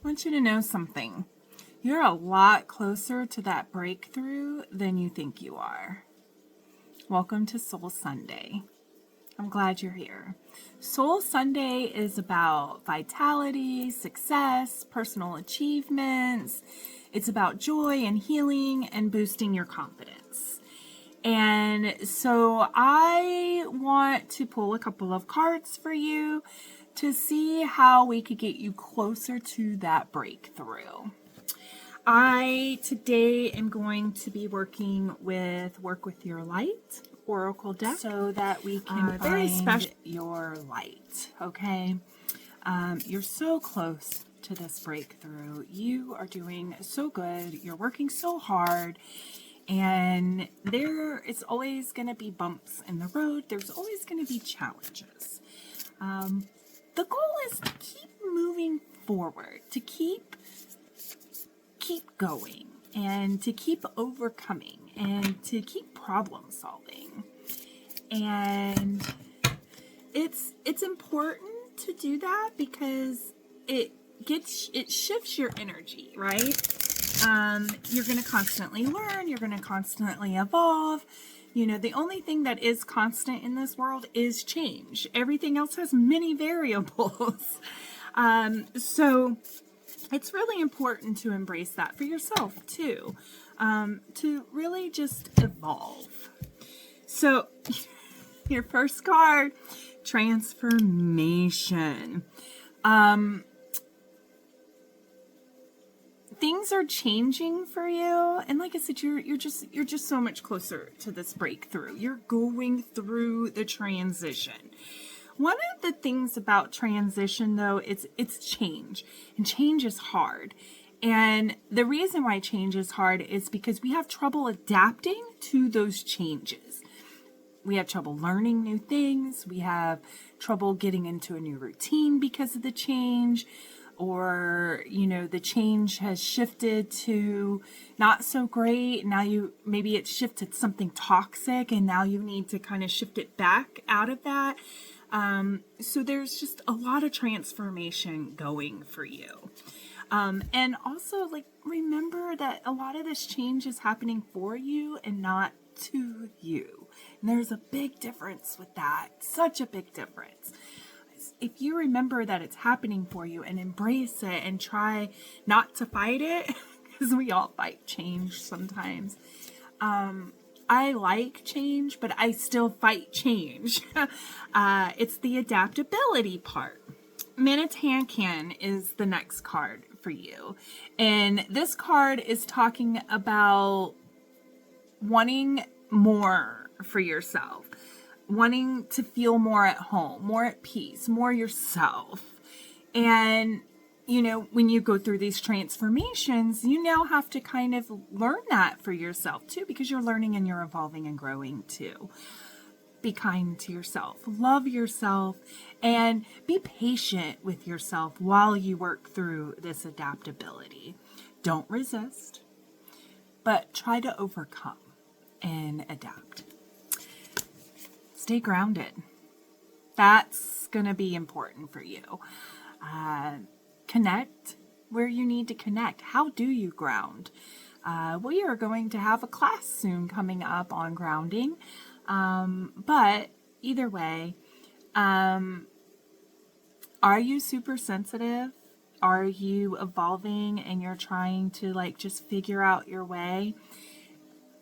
I want you to know something. You're a lot closer to that breakthrough than you think you are. Welcome to Soul Sunday. I'm glad you're here. Soul Sunday is about vitality, success, personal achievements. It's about joy and healing and boosting your confidence. And so I want to pull a couple of cards for you to see how we could get you closer to that breakthrough. I today am going to be working with Work With Your Light Oracle deck so that we can find your light, okay? You're so close to this breakthrough. You are doing so good. You're working so hard. And it's always going to be bumps in the road. There's always going to be challenges. The goal is to keep moving forward, to keep going, and to keep overcoming, and to keep problem solving. And it's important to do that because it shifts your energy, right? You're going to constantly learn. You're going to constantly evolve. You know, the only thing that is constant in this world is change. Everything else has many variables. So it's really important to embrace that for yourself too, to really just evolve. So your first card, transformation. Things are changing for you, and like I said, you're just so much closer to this breakthrough. You're going through the transition. One of the things about transition, though, it's change, and change is hard. And the reason why change is hard is because we have trouble adapting to those changes. We have trouble learning new things. We have trouble getting into a new routine because of the change. Or, you know, the change has shifted to not so great. Now maybe it's shifted something toxic, and now you need to kind of shift it back out of that. So there's just a lot of transformation going for you. And also, like, remember that a lot of this change is happening for you and not to you. And there's a big difference with that. Such a big difference. If you remember that it's happening for you and embrace it and try not to fight it, because we all fight change sometimes. I like change, but I still fight change. It's the adaptability part. Mintakan is the next card for you. And this card is talking about wanting more for yourself. Wanting to feel more at home, more at peace, more yourself. And, you know, when you go through these transformations, you now have to kind of learn that for yourself too, because you're learning and you're evolving and growing too. Be kind to yourself, love yourself, and be patient with yourself while you work through this adaptability. Don't resist, but try to overcome and adapt. Stay grounded. That's going to be important for you. Connect where you need to connect. How do you ground? We are going to have a class soon coming up on grounding. But either way, are you super sensitive? Are you evolving and you're trying to just figure out your way?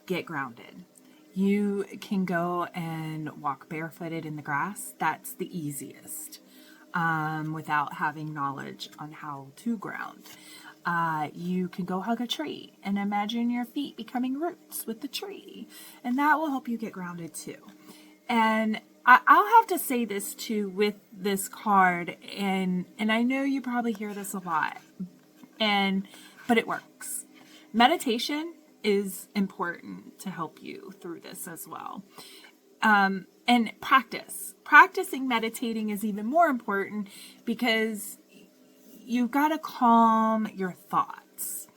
Get grounded. You can go and walk barefooted in the grass. That's the easiest, without having knowledge on how to ground. You can go hug a tree and imagine your feet becoming roots with the tree. And that will help you get grounded too. And I'll have to say this too with this card. And I know you probably hear this a lot, but it works. Meditation is important to help you through this as well. And practicing meditating is even more important because you've got to calm your thoughts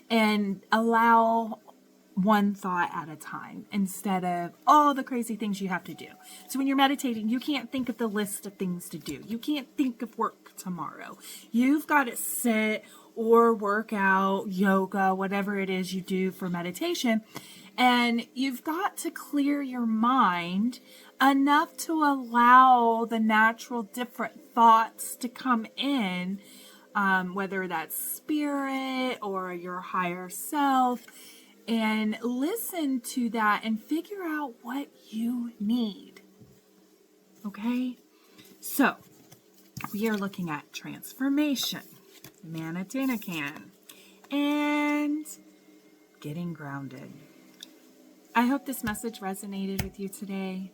and allow one thought at a time instead of all the crazy things you have to do. So when you're meditating, you can't think of the list of things to do. You can't think of work tomorrow. You've got to sit or work out, yoga, whatever it is you do for meditation. And you've got to clear your mind enough to allow the natural different thoughts to come in, whether that's spirit or your higher self, and listen to that and figure out what you need. Okay? So, we are looking at transformation, Mintakan, and getting grounded. I hope this message resonated with you today.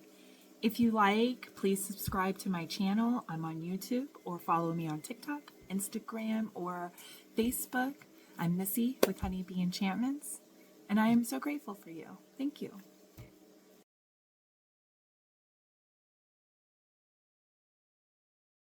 If you like, please subscribe to my channel. I'm on YouTube, or follow me on TikTok, Instagram, or Facebook. I'm Missy with Honeybee Enchantments, and I am so grateful for you. Thank you.